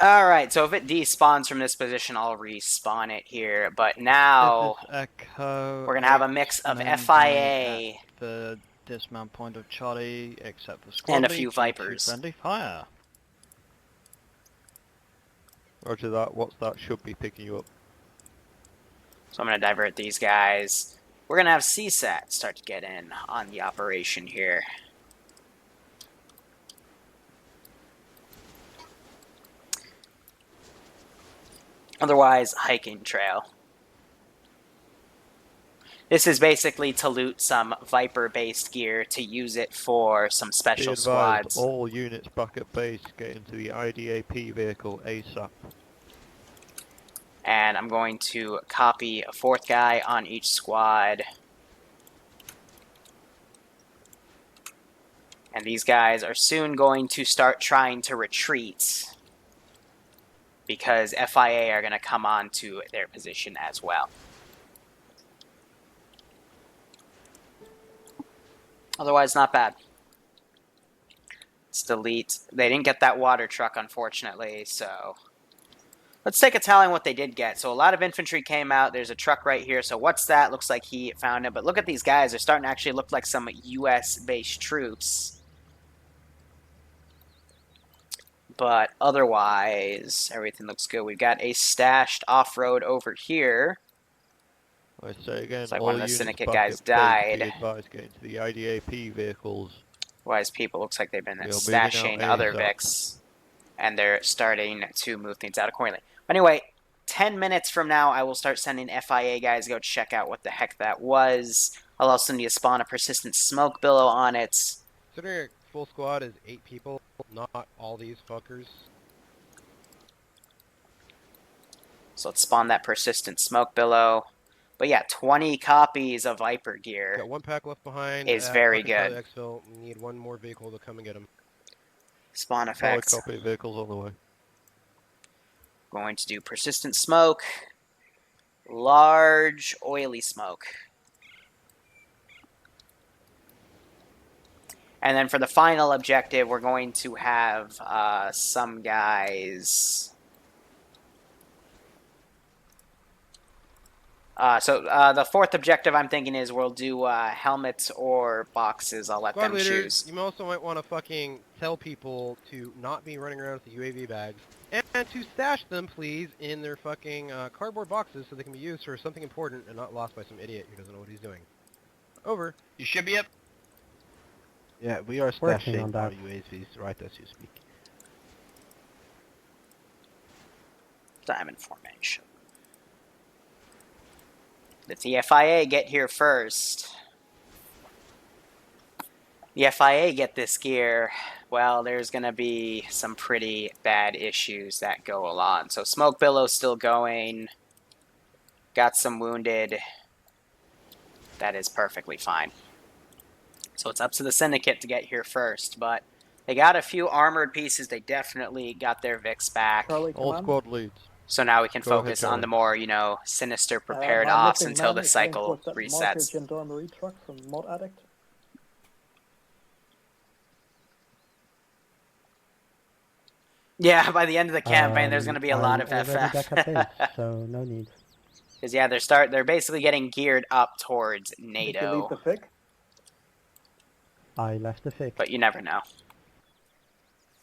Alright, so if it despawns from this position, I'll respawn it here. But now, This is Echo we're going to have a mix of at FIA the dismount point of Charlie, except for squad and a lead few due to Vipers. friendly fire. Roger that. What's that? Should be picking you up. So I'm going to divert these guys. We're going to have CSAT start to get in on the operation here. Otherwise, hiking trail. This is basically to loot some Viper-based gear to use it for some special Be advised, squads. all units back at base get into the IDAP vehicle ASAP. And I'm going to copy a fourth guy on each squad. And these guys are soon going to start trying to retreat, because FIA are going to come on to their position as well. Otherwise, not bad. Let's delete. They didn't get that water truck, unfortunately, so... Let's take a tally on what they did get. So a lot of infantry came out. There's a truck right here. So what's that? Looks like he found it. But look at these guys. They're starting to actually look like some U.S.-based troops. But otherwise, everything looks good. We've got a stashed off-road over here. I say again, It's like all one of the units Syndicate back guys at died. base, be advised, get into the IDAP vehicles. Wise people, looks like they've been We are moving stashing out other ASAP. Vics. And they're starting to move things out accordingly. Anyway, 10 minutes from now, I will start sending FIA guys to go check out what the heck that was. I'll also need to spawn a persistent smoke billow on it. Considering a full squad is 8 people, not all these fuckers. So let's spawn that persistent smoke billow. But yeah, 20 copies of Viper gear. Got 1 pack left behind. Is very fucking Charlie good. Exfil. We need 1 more vehicle to come and get him. Spawn Solid effects. copy, vehicles on the way. Going to do persistent smoke. Large oily smoke. And then for the final objective, we're going to have some guys... the fourth objective I'm thinking is we'll do helmets or boxes. I'll let Squad them leaders, choose. you also might want to fucking tell people to not be running around with the UAV bags. And to stash them, please, in their fucking cardboard boxes so they can be used for something important and not lost by some idiot who doesn't know what he's doing. Over. You should be up. Yeah, we are Working on stashing that. our UAVs right as you speak. Diamond formation. Let the FIA get here first. The FIA get this gear, well, there's going to be some pretty bad issues that go along. So smoke billow's still going. Got some wounded. That is perfectly fine. So it's up to the Syndicate to get here first, but they got a few armored pieces. They definitely got their Vics back. Charlie, All command. squad leads. So now we can Go ahead, focus on Charlie. the more, you know, sinister prepared My ops missing until man the is heading cycle towards that resets. marker gendarmerie truck from Mod Addict. Yeah, by the end of the campaign, there's going to be a lot of I'm already back at base, FF. so no need. Because yeah, they're basically getting geared up towards Did you leave NATO, the FIC? I left the FIC. but you never know.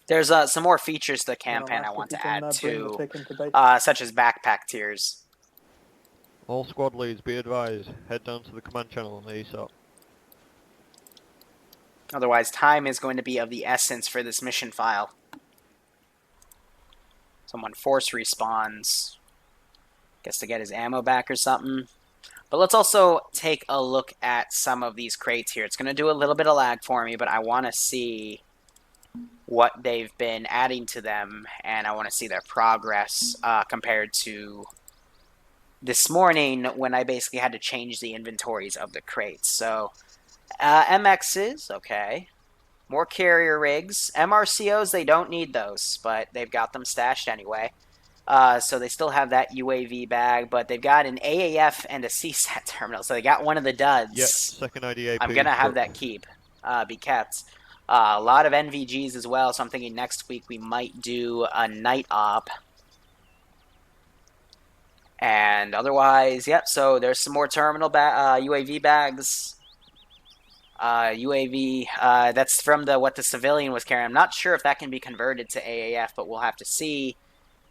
There's some more features to the campaign I want to add too, such as backpack tiers. All squad leads, be advised. Head down to the command channel on ASAP. Otherwise, time is going to be of the essence for this mission file. Someone force respawns. Guess to get his ammo back or something. But let's also take a look at some of these crates here. It's going to do a little bit of lag for me, but I want to see what they've been adding to them, and I want to see their progress compared to this morning when I basically had to change the inventories of the crates. So, MXs, okay. More carrier rigs. MRCOs, they don't need those, but they've got them stashed anyway. So they still have that UAV bag, but they've got an AAF and a CSAT terminal. So they got one of the duds. Yep, second IDAP. I'm going to have that be kept. A lot of NVGs as well, so I'm thinking next week we might do a night op. And otherwise, yep, so there's some more terminal UAV bags. UAV, that's from what the civilian was carrying. I'm not sure if that can be converted to AAF, but we'll have to see.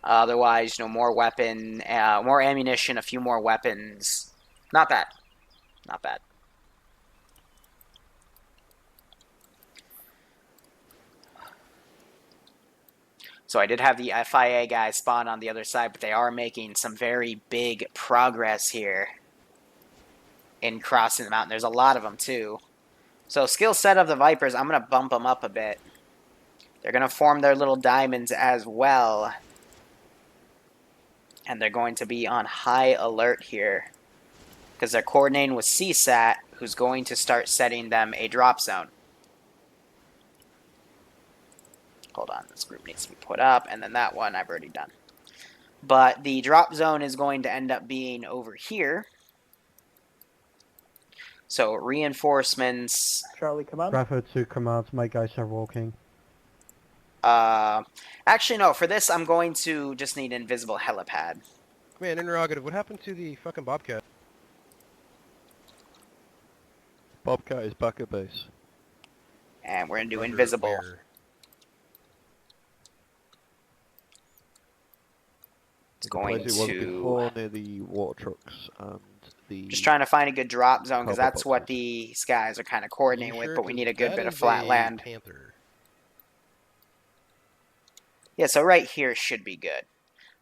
Otherwise, more weapon, more ammunition, a few more weapons. Not bad. Not bad. So I did have the FIA guys spawn on the other side, but they are making some very big progress here in crossing the mountain. There's a lot of them, too. So skill set of the Vipers, I'm going to bump them up a bit. They're going to form their little diamonds as well. And they're going to be on high alert here. Because they're coordinating with CSAT, who's going to start setting them a drop zone. Hold on, this group needs to be put up, and then that one I've already done. But the drop zone is going to end up being over here. So reinforcements. Charlie, command. Bravo 2 commands, my guys are walking. Actually, no, for this I'm going to just need an invisible helipad. Man, interrogative, what happened to the fucking Bobcat? Bobcat is back at base. And we're going to do Under invisible. where? It's The going place it was to... before, near the water trucks and the... Just trying to find a good drop zone, because Cobble that's what boxes. these guys are kind of You coordinating with, sure? but we 'Cause need a good that bit of is flat a land. Panther. Yeah, so right here should be good.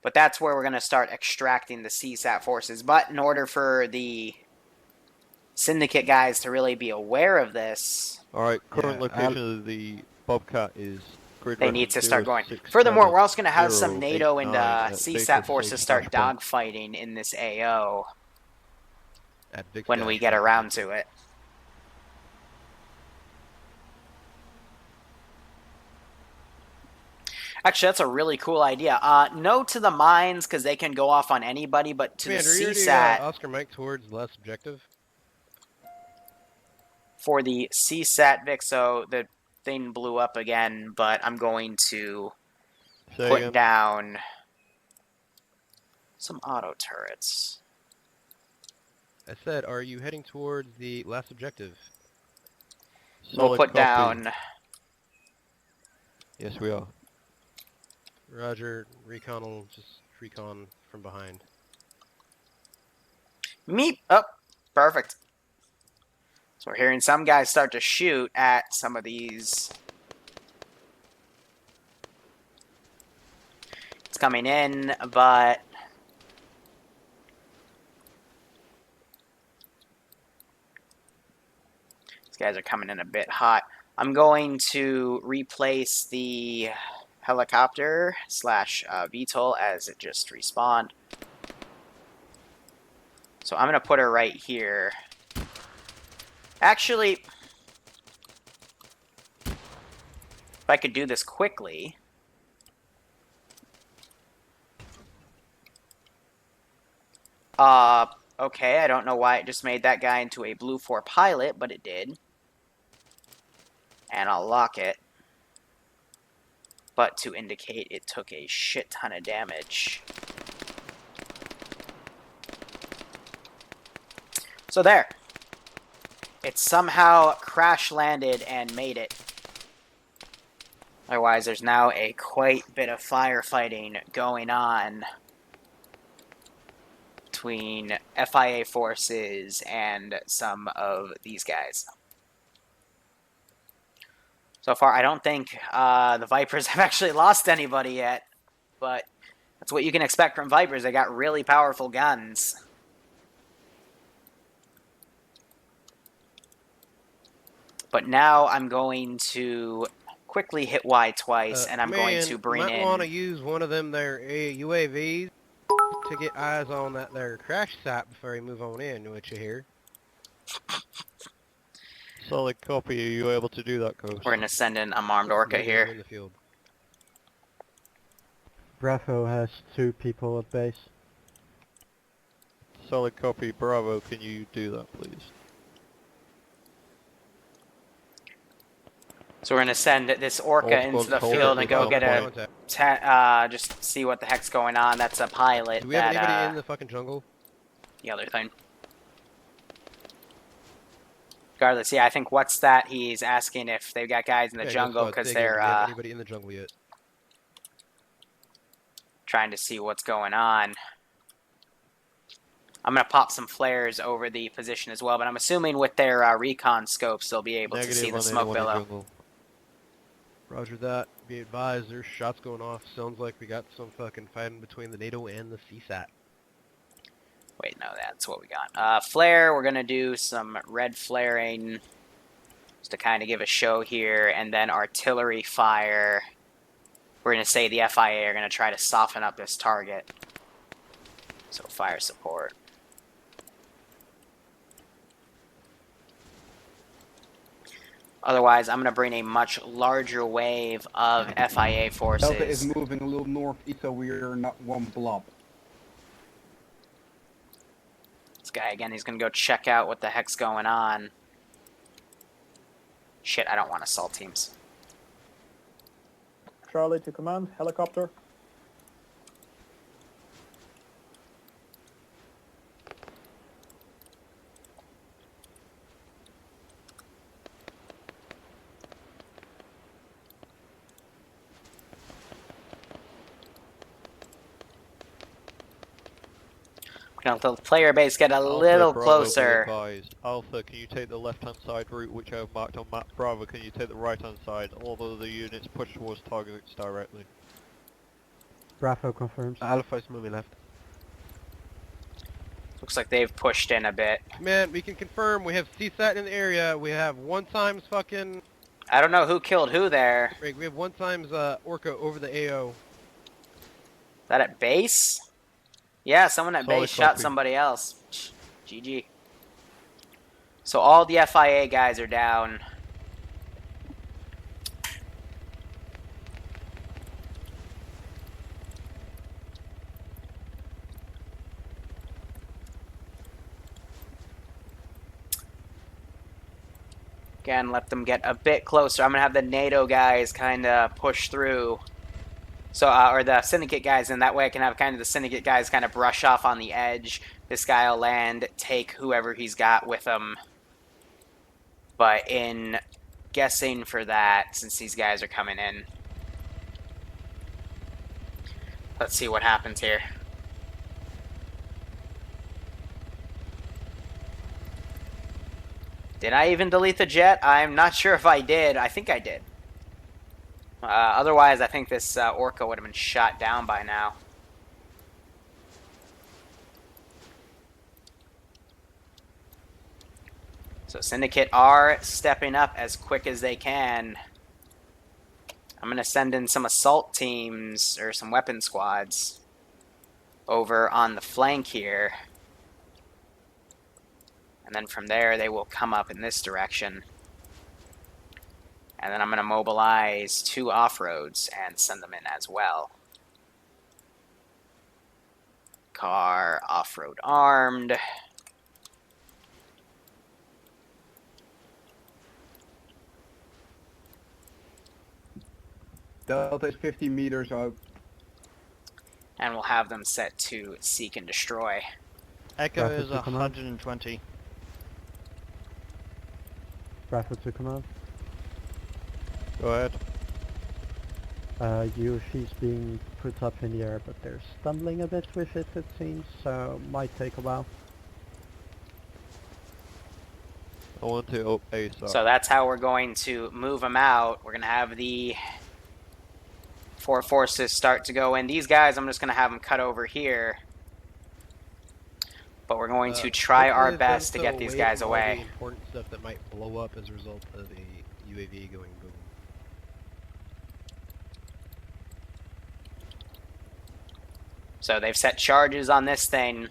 But that's where we're going to start extracting the CSAT forces. But in order for the Syndicate guys to really be aware of this, Alright, current Yeah, location of the Bobcat is grid they need reference to start going. 067 Furthermore, we're also going to have some 089 NATO and at CSAT Baker forces Station start Dash Point. dogfighting in this AO At Vic's when we Dash get Point. around to it. Actually, that's a really cool idea. No to the mines, because they can go off on anybody, but to Commander, the you're CSAT, Oscar Mike towards less objective. for the CSAT Vic, so the thing blew up again, but I'm going to Say put again. down some auto turrets. I said, are you heading towards the last objective? We'll Solid put copy. down... Yes, we are. Roger, recon will just recon from behind. Meep! Oh, perfect. So we're hearing some guys start to shoot at some of these. It's coming in, but... these guys are coming in a bit hot. I'm going to replace the helicopter slash VTOL as it just respawned. So I'm going to put her right here. Actually, if I could do this quickly. Okay, I don't know why it just made that guy into a Blue 4 pilot, but it did. And I'll lock it. But to indicate it took a shit ton of damage. So there. It somehow crash landed and made it. Otherwise, there's now a quite bit of firefighting going on between FIA forces and some of these guys. So far, I don't think the Vipers have actually lost anybody yet, but that's what you can expect from Vipers. They got really powerful guns. But now I'm going to quickly hit Y twice, and I'm going to bring might want to in... use one of them there UAVs to get eyes on that there crash site before you move on in, what you hear? Solid copy. Are you able to do that, Ghost? We're going to send in a armed orca Maybe here. in the field. Bravo has 2 people at base. Solid copy. Bravo, can you do that, please? So we're gonna send this orca All into squads the hold field it and go with get a contact. just see what the heck's going on. That's a pilot. Do we have that, anybody in the fucking jungle? the other thing. Regardless, yeah, I think what's that? He's asking if they've got guys in the Yeah, jungle Ghost Squad, because take it. Do they're we have anybody in the jungle yet? trying to see what's going on. I'm gonna pop some flares over the position as well, but I'm assuming with their recon scopes they'll be able to see Negative the on smoke anyone in billow. jungle. Roger that. Be advised, there's shots going off. Sounds like we got some fucking fighting between the NATO and the CSAT. Wait, no, that's what we got. Flare, we're gonna do some red flaring just to kind of give a show here, and then artillery fire. We're gonna say the FIA are gonna try to soften up this target. So fire support. Otherwise, I'm going to bring a much larger wave of FIA forces. Delta is moving a little northeast, so we're not one blob. This guy, again, he's going to go check out what the heck's going on. Shit, I don't want assault teams. Charlie to command, helicopter. The player base get a Alpha, little Bravo, be closer. advised. Alpha, can you take the left-hand side route, which I have marked on map? Bravo, can you take the right-hand side? All of the units push towards targets directly. Bravo confirms. Alpha is moving left. Looks like they've pushed in a bit. Man, we can confirm we have CSAT in the area. We have one times fucking... I don't know who killed who there. Wait, we have one times Orca over the AO. Is that at base? Yeah, someone at Solid base shot copy. somebody else. GG. So all the FIA guys are down. Again, let them get a bit closer. I'm going to have the NATO guys kind of push through. So, or the Syndicate guys, and that way I can have kind of the Syndicate guys kind of brush off on the edge. This guy will land, take whoever he's got with him. But in guessing for that, since these guys are coming in, let's see what happens here. Did I even delete the jet? I'm not sure if I did. I think I did. Otherwise, I think this Orca would have been shot down by now. So Syndicate are stepping up as quick as they can. I'm going to send in some assault teams, or some weapon squads, over on the flank here. And then from there, they will come up in this direction. And then I'm going to mobilize 2 off-roads and send them in as well. Car, off-road armed. Delta is 50 meters out. And we'll have them set to seek and destroy. Echo Bravo is to command. 120. Bravo to command. Go ahead. UAV's being put up in the air, but they're stumbling a bit with it seems, so might take a while. I want to up ASAP. So that's how we're going to move them out. We're going to have the 4 forces start to go in. These guys, I'm just going to have them cut over here. But we're going to try our hopefully best to it's get away these guys from all the away. important stuff that might blow up as a result of a UAV going boom. So they've set charges on this thing.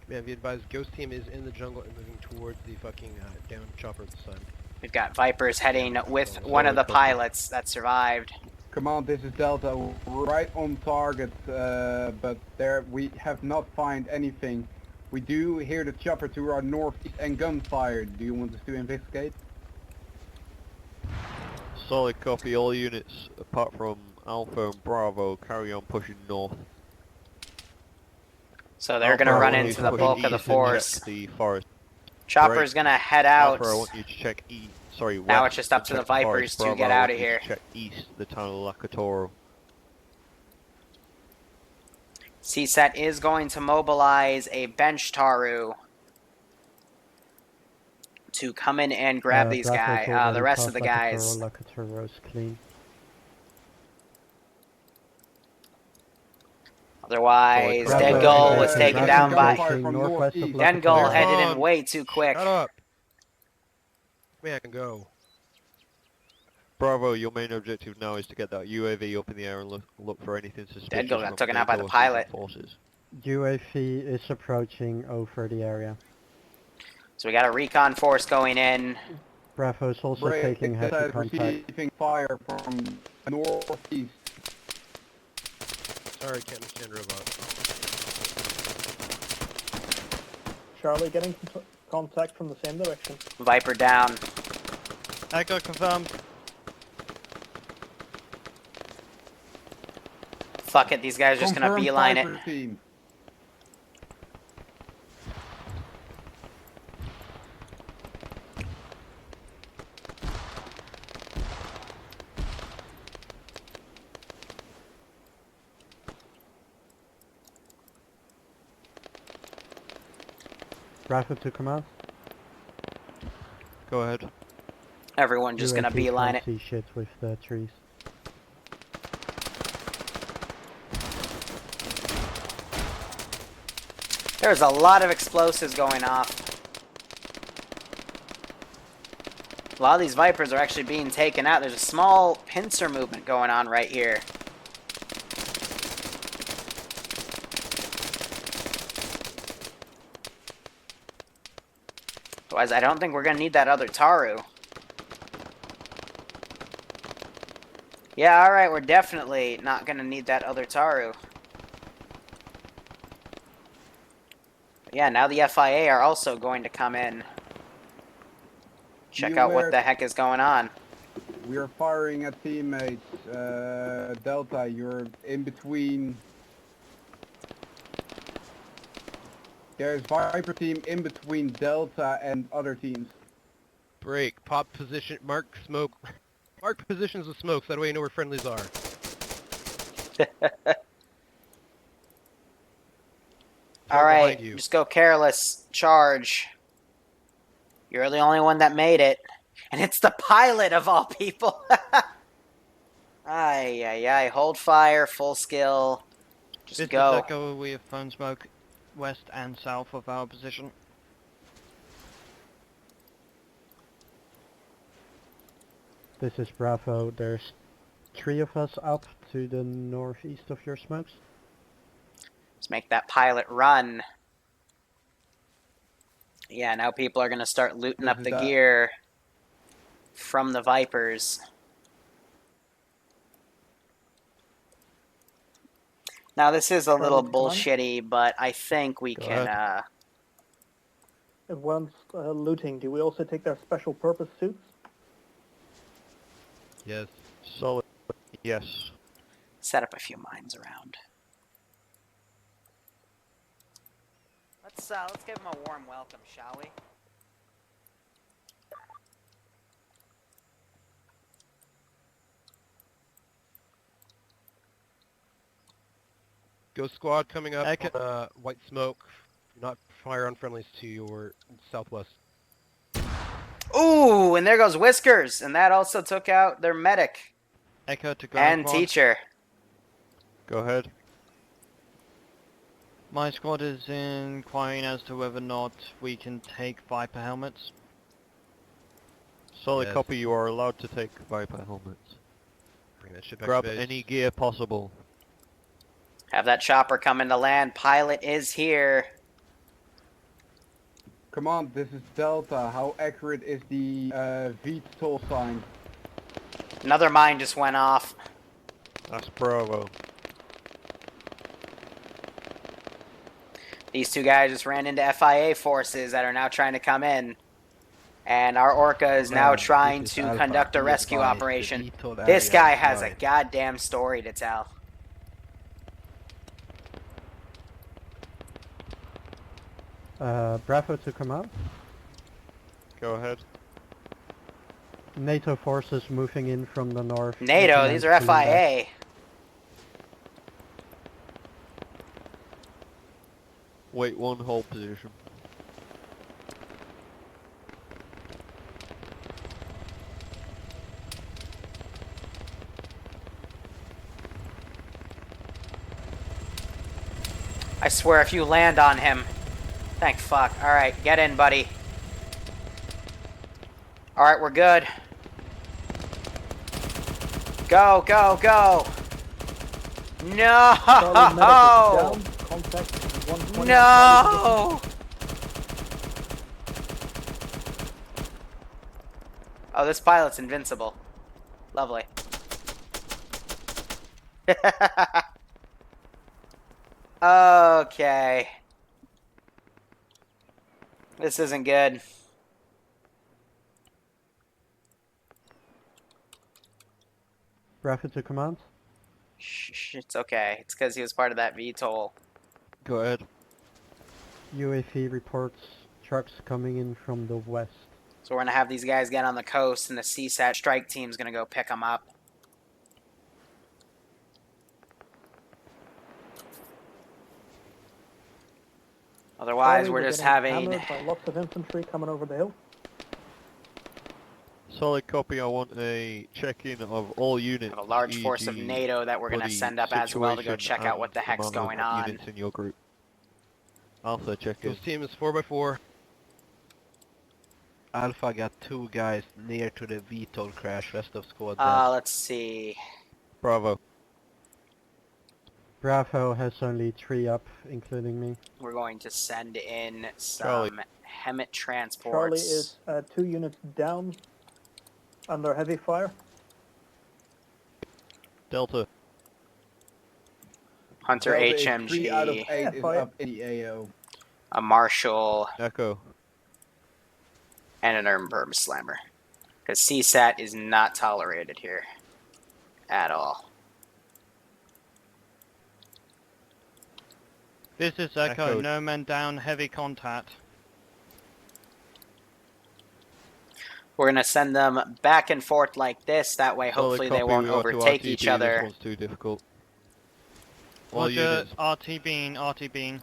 Man, be advised, Ghost Team is in the jungle and moving towards the fucking down chopper at the sun. We've got Vipers heading with one of the pilots that survived. Command, this is Delta, right on target, but there we have not found anything We do hear the chopper to our northeast and gunfire. Do you want us to investigate? Solid copy. All units apart from Alpha and Bravo carry on pushing north. So they're going to Alpha, I run want you into to the push bulk of the east and force. check the forest. Chopper's going to head out. Alpha, I want you to check east. Sorry, west. Now it's just up and to the check forest. Vipers to Bravo, get I out want of you to here. check east, the town of Lcpl. CSAT is going to mobilize a bench Taru to come in and grab these Bravo's guys, already the rest past of the Lcpl, guys. Lcpl clean. Otherwise, Bravo Dead is Gull taking was taken down by... gunfire from northwest of northeast. Dead Gull Lcpl. headed Clear in way too quick. Shut up. Man, go. Bravo, your main objective now is to get that UAV up in the air and look for anything suspicious Dead Gull got from taken out by the NATO pilot. forces. UAV is approaching over the area. So we got a recon force going in. Bravo's also Brave taking heavy said contact. receiving fire from northeast. Sorry, can't understand robot. Charlie getting contact from the same direction. Viper down. Echo confirmed. Fuck it, these guys are just gonna Confirmed beeline it. Viper team. Bravo to command. Go ahead. Everyone just gonna UAV beeline can't it. see shit with the trees. There's a lot of explosives going off. A lot of these Vipers are actually being taken out. There's a small pincer movement going on right here. Otherwise, I don't think we're going to need that other Taru. Yeah, alright, we're definitely not going to need that other Taru. Yeah, now the FIA are also going to come in. Check out what the heck is going on. We are firing at teammates. Delta, you're in between. There's Viper team in between Delta and other teams. Break. Pop position. Mark smoke. Mark positions of smoke so that way you know where friendlies are. Alright, behind you. just go careless. Charge. You're the only one that made it. And it's the pilot of all people. Ay, ay, ay. Hold fire, full skill. Just This go. is Echo, we have phone smoke west and south of our position. This is Bravo. There's 3 of us up to the northeast of your smokes. Let's make that pilot run. Yeah, now people are going to start looting up the gear from the Vipers. Now, this is a little bullshitty, but I think we can... And once looting, do we also take their special purpose suits? Yes. Solid. Yes. set up a few mines around. Let's give him a warm welcome, shall we? Ghost squad coming up. Okay. White smoke. Do not fire on friendlies to your southwest. Ooh, and there goes Whiskers, and that also took out their medic Echo to ground and squad. teacher. Go ahead. My squad is inquiring as to whether or not we can take Viper helmets. Solid Yes. copy, you are allowed to take Viper helmets. Bring that shit back Grab to base. any gear possible. Have that chopper come into land. Pilot is here. Command, this is Delta. How accurate is the VTOL sign? Another mine just went off. That's Bravo. These two guys just ran into FIA forces that are now trying to come in. And our Orca is now This trying is to Alpha. conduct a Be rescue advised, the operation. VTOL This area guy is has a wide. goddamn story to tell. Bravo to command. Go ahead. NATO forces moving in from the north. NATO, these are Recommend pulling back. FIA. Wait one, hold position. I swear if you land on him. Thank fuck. Alright, get in, buddy. Alright, we're good. Go, go, go! No! Charlie medic is down. Contact 120. No! Oh, this pilot's invincible. Lovely. Okay. This isn't good. Bravo to command. Shh, it's okay. It's because he was part of that VTOL. Go ahead. UAV reports trucks coming in from the west. So we're going to have these guys get on the coast, and the CSAT strike team's going to go pick them up. Otherwise, Charlie, we're just getting having... hammered by lots of infantry coming over the hill. Solid copy. I want a check-in of all units. a large force of EG, NATO that we're going to bloody send up as well to go situation check out and what the heck's amount of going on. Units in your group. Alpha, check in. This team is 4x4. Alpha got 2 guys near to the VTOL crash. Rest of squad dead. Let's see. Bravo. Bravo has only 3 up, including me. We're going to send in Charlie. some HEMT transports. Charlie is 2 units down under heavy fire. Delta. Hunter Delta is HMG, 3 out of 8 Yeah, is fire. up in the AO. a Marshall, Echo. and an Ermberm Slammer. Because CSAT is not tolerated here. At all. This is Echo. Echo. No men down. Heavy contact. We're going to send them back and forth like this. That way, hopefully, Solid they copy, won't we are to overtake RTB, each This other. one's too difficult. All Roger. units, RT bean. RT bean.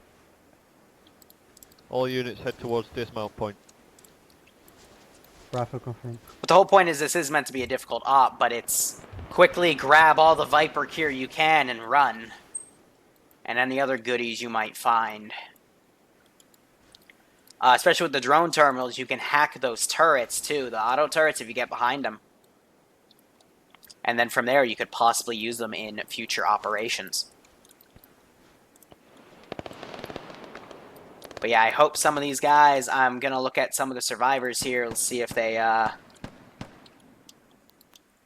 all units head towards dismount point. Bravo confirmed. But the whole point is this is meant to be a difficult op, but it's quickly grab all the Viper gear you can and run. And any other goodies you might find. Especially with the drone terminals, you can hack those turrets too, the auto turrets if you get behind them. And then from there, you could possibly use them in future operations. But yeah, I hope some of these guys, I'm going to look at some of the survivors here. Let's see if they, yeah,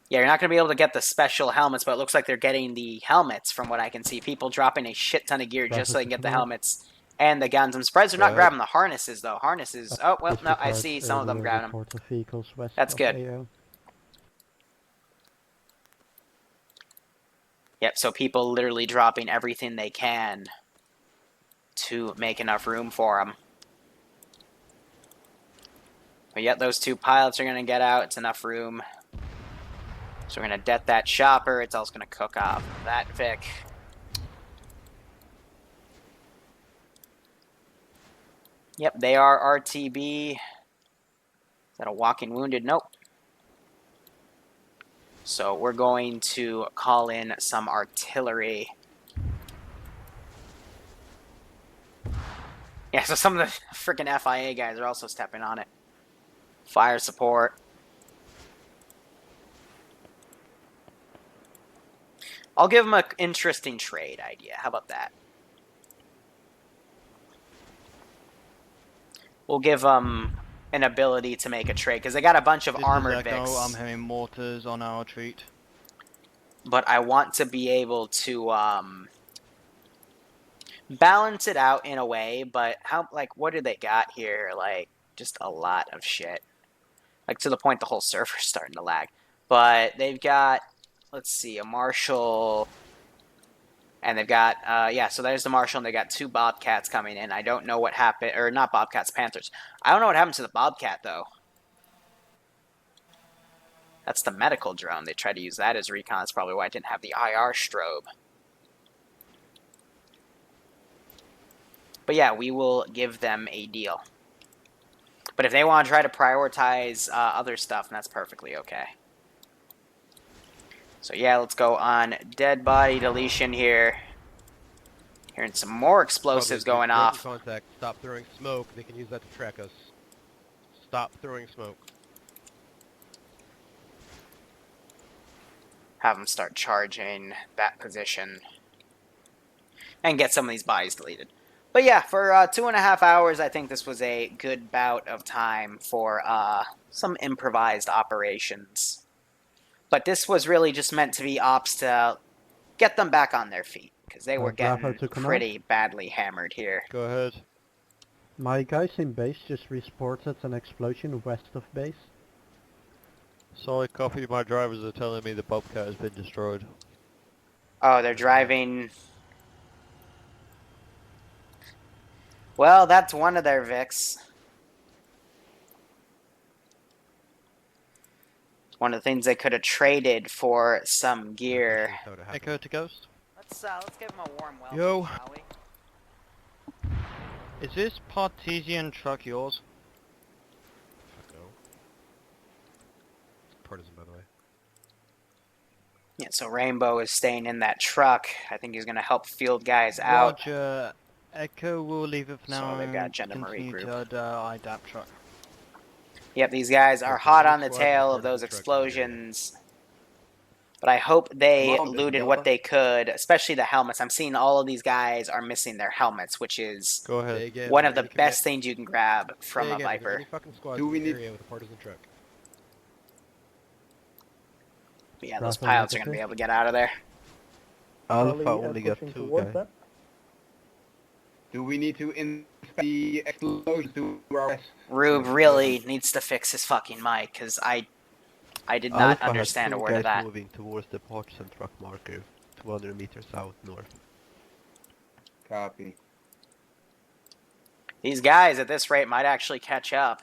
you're not going to be able to get the special helmets, but it looks like they're getting the helmets from what I can see. People dropping a shit ton of gear just so they can get the helmets and the guns. I'm surprised they're not grabbing the harnesses, though. Harnesses, oh, well, no, I see some of them grabbing them. Report of vehicles west That's of good. AO. Yep, so people literally dropping everything they can to make enough room for them. But yet those 2 pilots are going to get out. It's enough room. So we're going to det that chopper. It's also going to cook off that Vic. Yep, they are RTB. Is that a walking wounded? Nope. So we're going to call in some artillery. Yeah, so some of the freaking FIA guys are also stepping on it. Fire support. I'll give them an interesting trade idea. How about that? We'll give them an ability to make a trade, because they got a bunch of This armored is Echo. Vics. I'm having mortars on our retreat. But I want to be able to, balance it out in a way, but how, like, what do they got here? Like, just a lot of shit. Like, to the point the whole server's starting to lag. But they've got, let's see, a Marshal, and they've got, yeah, so there's the Marshal, and they got 2 Bobcats coming in. I don't know what happened, or not Bobcats, Panthers. I don't know what happened to the Bobcat, though. That's the medical drone. They tried to use that as recon. That's probably why it didn't have the IR strobe. But yeah, we will give them a deal. But if they want to try to prioritize other stuff, that's perfectly okay. So yeah, let's go on dead body deletion here. Hearing some more explosives going off. Contact. Stop throwing smoke. They can use that to track us. Stop throwing smoke. Have them start charging that position. And get some of these bodies deleted. But yeah, for 2.5 hours, I think this was a good bout of time for some improvised operations. But this was really just meant to be ops to get them back on their feet. Because they were Bravo getting to command. pretty badly hammered here. Go ahead. My guys in base just reported an explosion west of base. Solid copy. My drivers are telling me the Bobcat has been destroyed. Oh, they're driving... Well, that's one of their Vics. One of the things they could have traded for some gear. Echo to Ghost. Let's give them a warm welcome, Yo. shall we? Is this Partisan truck yours? No. Partisan, by the way. Yeah, so Rainbow is staying in that truck. I think he's going to help field guys out. Roger. Echo will leave it for now. So they've got and Gendarmerie continue group. to IDAP truck. Yep, these guys are Okay, hot this on the squad is tail part of of the those truck area. explosions. But I hope they Come on, looted Delta. what they could, especially the helmets. I'm seeing all of these guys are missing their helmets, which is Go Say ahead. again, one is of there the any best things you can grab from Say a again, is there Viper. any fucking squads Do in we the need- area with a partisan truck? But yeah, those Bravo pilots are going to be able to get out of there. Charlie, Alpha only got pushing 2 towards guys. that. Do we need to inspect the explosion to our west? Rube really needs to fix his fucking mic, because I did not Alpha understand a has 2 word of guys that. moving towards the partisan truck marker, 200 meters south north. Copy. These guys at this rate might actually catch up.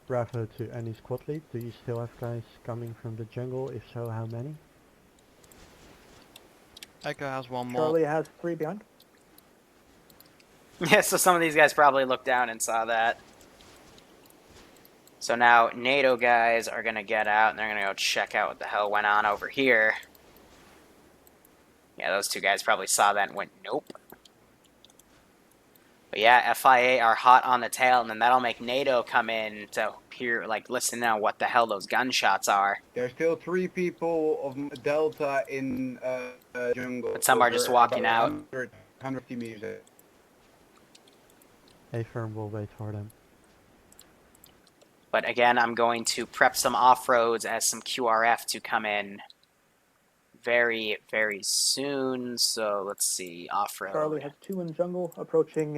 Bravo to any squad lead. Do you still have guys coming from the jungle? If so, how many? Echo has one more. Charlie has 3 behind. Yeah, so some of these guys probably looked down and saw that. So now NATO guys are going to get out, and they're going to go check out what the hell went on over here. Yeah, those 2 guys probably saw that and went, nope. But yeah, FIA are hot on the tail, and then that'll make NATO come in to hear, like, listen to what the hell those gunshots are. There's still 3 people of Delta in jungle. But some are just They're walking about out. 150 meters. A firm will wait for them. But again, I'm going to prep some off-roads as some QRF to come in very, very soon. So let's see, off-road. Charlie has 2 in jungle, approaching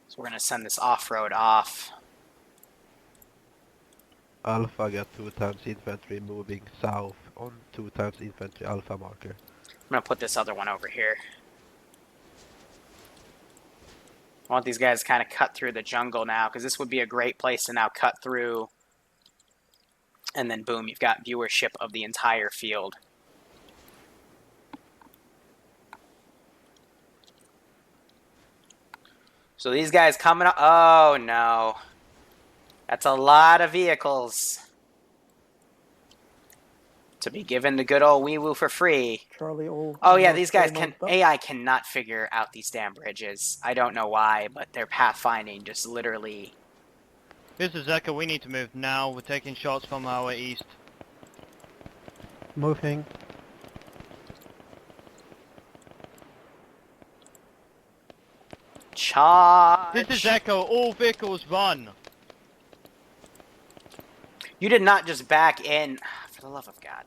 So we're going to send this off-road off. Alpha got 2 times infantry moving south on 2 times infantry Alpha marker. I'm going to put this other one over here. I want these guys to kind of cut through the jungle now, because this would be a great place to now cut through. And then boom, you've got viewership of the entire field. So these guys coming up. Oh no. That's a lot of vehicles to be given the good old wee woo for free. Charlie. Oh yeah, these guys almost can. up. AI cannot figure out these damn bridges. I don't know why, but their pathfinding just literally. This is Echo. We need to move now. We're taking shots from our east. Moving. Charge! This is Echo. All vehicles run. You did not just back in. For the love of God.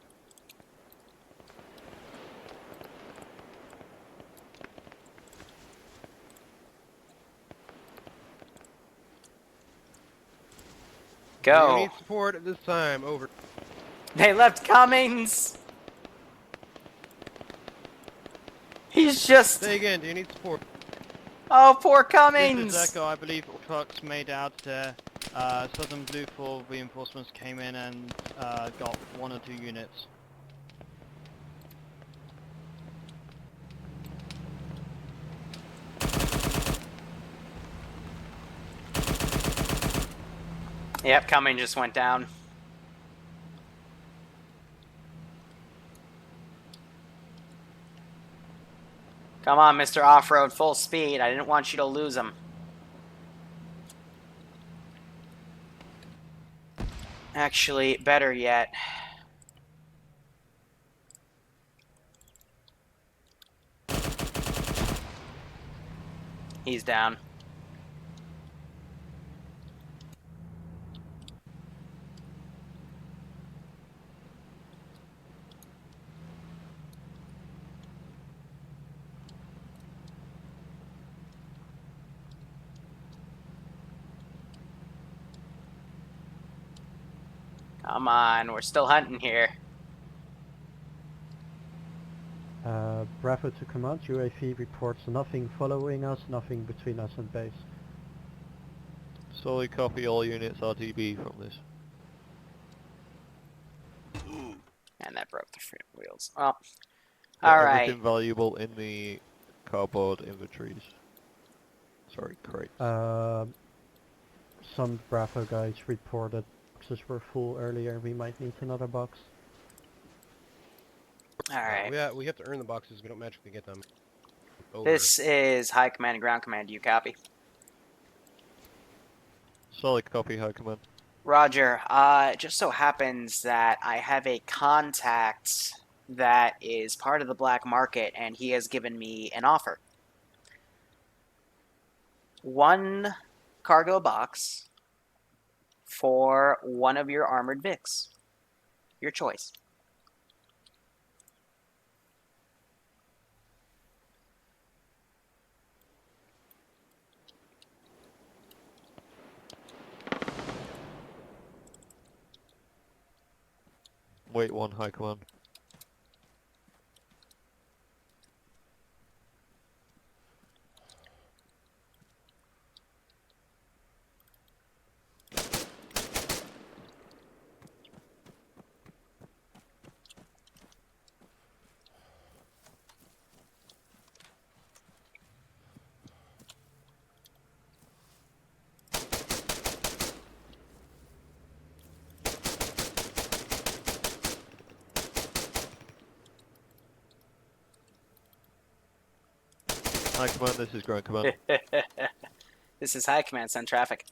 Do you Go. need support at this time? Over. They left Cummings! He's just... Say again, do you need support? Oh, poor This Cummings! is Echo. I believe trucks made out there. Southern Blue 4 reinforcements came in and got 1 or 2 units. Yep, Cummings just went down. Come on, Mr. Off-Road, full speed. I didn't want you to lose him. Actually, better yet. He's down. Come on, we're still hunting here. Bravo to command, UAV reports nothing following us, nothing between us and base. Solely copy all units RTB from this. And that broke the front wheels. Well, Get alright. everything valuable in the cardboard inventories. Sorry, crates. Some Bravo guys reported boxes were full earlier, we might need another box. Alright. We have to earn the boxes, we don't magically get them. Over. This is High Command and Ground Command. Do you copy? Solid copy, High Command. Roger. It just so happens that I have a contact that is part of the black market, and he has given me an offer. 1 cargo box for 1 of your armored Vics. Your choice. Wait 1, High Command. High Command, this is Ground Command. This is High Command. Send traffic.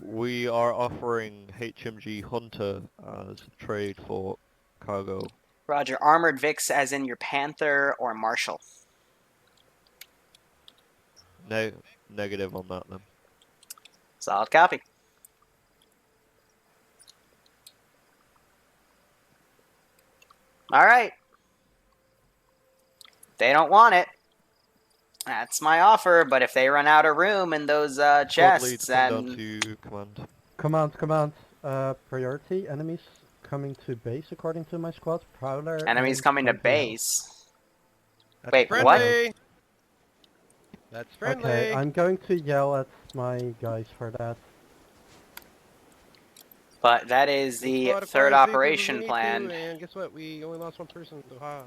We are offering HMG Hunter as trade for cargo. Roger. Armored Vics as in your Panther or Marshall. Negative on that then. Solid copy. Alright. They don't want it. That's my offer, but if they run out of room in those Squad chests, leads come down then... to command. Command, priority, enemies coming to base according to my squad, Prowler. Enemies and coming to something else. base. That's Wait, friendly. what? That's friendly. Okay, I'm going to yell at my guys for that. But that is the Squad third acquires vehicles operation as we need plan. to, and guess what? We only lost 1 person, so ha.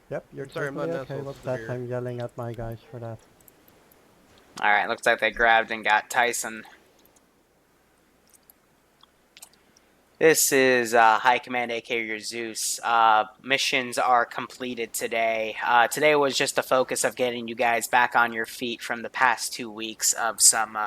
Yep, you're Sorry, I'm totally not an okay asshole, with this is that. severe. I'm yelling at my guys for that. Alright, looks like they grabbed and got Tyson. This is High Command, aka your Zeus. Missions are completed today. Today was just the focus of getting you guys back on your feet from the past 2 weeks of some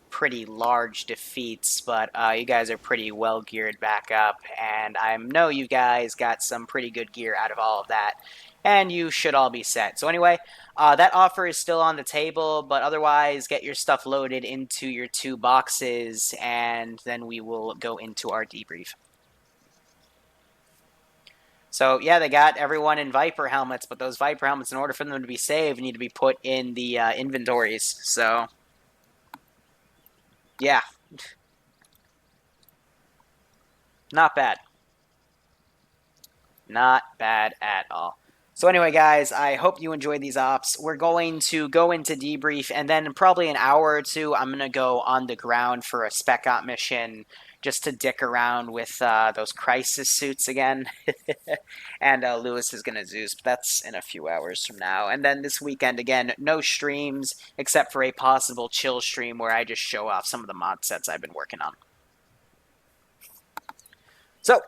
pretty large defeats, but you guys are pretty well geared back up, and I know you guys got some pretty good gear out of all of that, and you should all be set. So anyway, that offer is still on the table, but otherwise get your stuff loaded into your 2 boxes, and then we will go into our debrief. So yeah, they got everyone in Viper helmets, but those Viper helmets, in order for them to be saved, need to be put in the inventories. So yeah, not bad. Not bad at all. So anyway, guys, I hope you enjoyed these ops. We're going to go into debrief, and then probably an hour or two, I'm going to go on the ground for a spec op mission just to dick around with those crisis suits again. And Lewis is going to Zeus, but that's in a few hours from now. And then this weekend, again, no streams except for a possible chill stream where I just show off some of the mod sets I've been working on. So,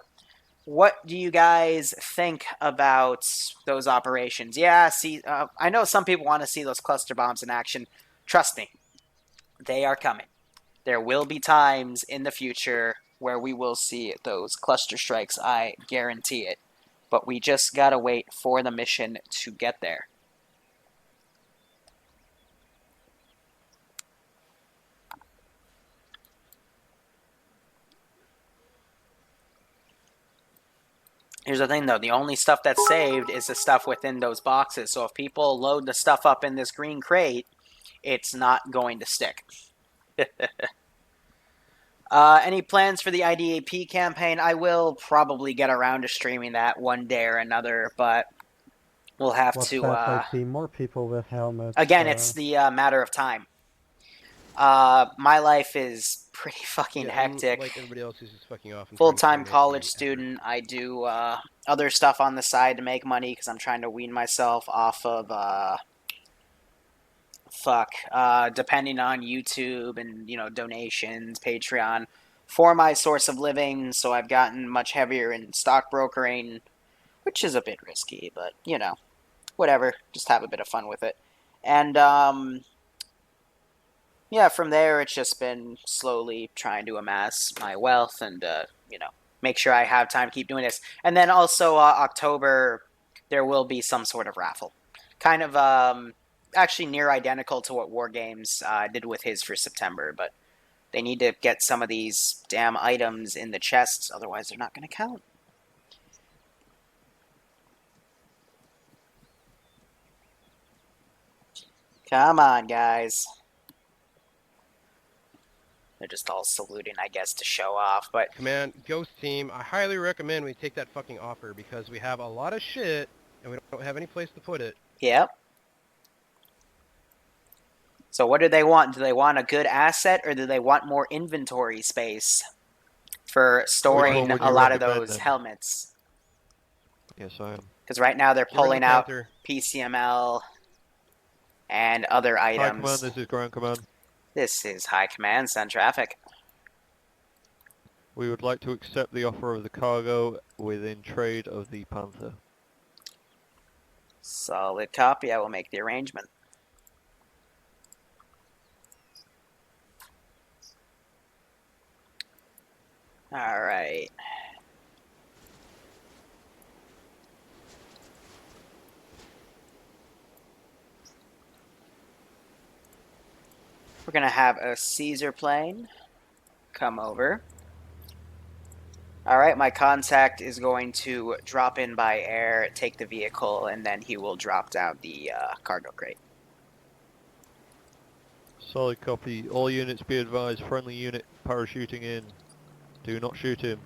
what do you guys think about those operations? Yeah, see, I know some people want to see those cluster bombs in action. Trust me, they are coming. There will be times in the future where we will see those cluster strikes. I guarantee it. But we just gotta wait for the mission to get there. Here's the thing, though. The only stuff that's saved is the stuff within those boxes. So if people load the stuff up in this green crate, it's not going to stick. Any plans for the IDAP campaign? I will probably get around to streaming that one day or another, but we'll have What's to... that? I see more people with helmets. Again, it's the matter of time. My life is pretty fucking hectic. Like everybody else who's just fucking off. Full-time college student. I do other stuff on the side to make money because I'm trying to wean myself off of depending on YouTube and donations, Patreon for my source of living. So I've gotten much heavier in stockbrokering, which is a bit risky, but whatever. Just have a bit of fun with it. And yeah, from there, it's just been slowly trying to amass my wealth and, make sure I have time to keep doing this. And then also, October, there will be some sort of raffle. Kind of, actually near identical to what War Games did with his for September, but they need to get some of these damn items in the chests, otherwise they're not going to count. Come on, guys. They're just all saluting, I guess, to show off, but... Command, Ghost Team, I highly recommend we take that fucking offer because we have a lot of shit and we don't have any place to put it. Yep. So what do they want? Do they want a good asset or do they want more inventory space for storing a lot of those helmets? Yes, I am. Because right now they're pulling out Panther. PCML and other High items. Command, this is Ground Command. This is High Command, send traffic. We would like to accept the offer of the cargo within trade of the Panther. Solid copy, I will make the arrangement. Alright. We're going to have a Caesar plane come over. Alright, my contact is going to drop in by air, take the vehicle, and then he will drop down the cargo crate. Solid copy. All units be advised, friendly unit parachuting in. Do not shoot him.